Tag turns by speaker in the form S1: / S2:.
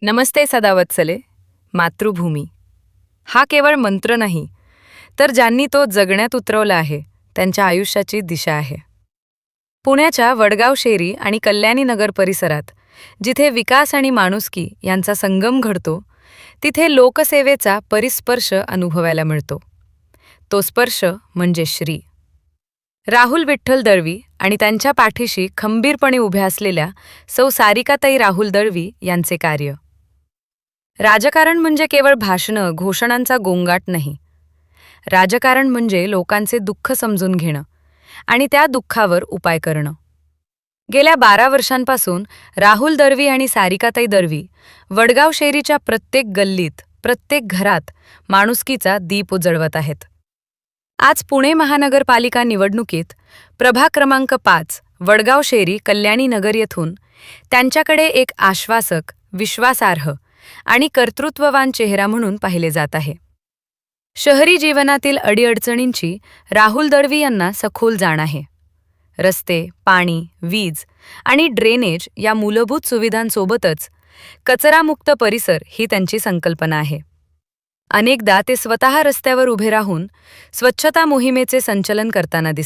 S1: नमस्ते सदावत्सले. मातृभूमी हा केवळ मंत्र नाही, तर ज्यांनी तो जगण्यात उतरवला आहे त्यांच्या आयुष्याची दिशा आहे. पुण्याच्या वडगाव शेरी आणि कल्याणी नगर परिसरात जिथे विकास आणि माणुसकी यांचा संगम घडतो, तिथे लोकसेवेचा परिस्पर्श अनुभवायला मिळतो. तो स्पर्श म्हणजे श्री राहुल विठ्ठल दळवी आणि त्यांच्या पाठीशी खंबीरपणे उभ्या असलेल्या सौ सारिकाताई राहुल दळवी यांचे कार्य. राजकारण म्हणजे केवळ भाषणं, घोषणांचा गोंगाट नाही. राजकारण म्हणजे लोकांचे दुःख समजून घेणं आणि त्या दुःखावर उपाय करणं. गेल्या 12 वर्षांपासून राहुल दळवी आणि सारिकाताई दळवी वडगाव शेरीच्या प्रत्येक गल्लीत, प्रत्येक घरात माणुसकीचा दीप उजळवत आहेत. आज पुणे महानगरपालिका निवडणुकीत प्रभाग क्रमांक 5 वडगाव शेरी कल्याणी नगर येथून त्यांच्याकडे एक आश्वासक, विश्वासार्ह आणि कर्तृत्ववान चेहरा म्हणून पाहिले जात आहे. शहरी जीवनातील अडीअडचणींची राहुल दळवी यांना सखोल जाण आहे. रस्ते, पाणी, वीज आणि ड्रेनेज या मूलभूत सुविधांसोबतच कचरामुक्त परिसर ही त्यांची संकल्पना आहे. अनेकदा ते स्वतः रस्त्यावर उभे राहून स्वच्छता मोहिमेचे संचलन करताना दिसतात.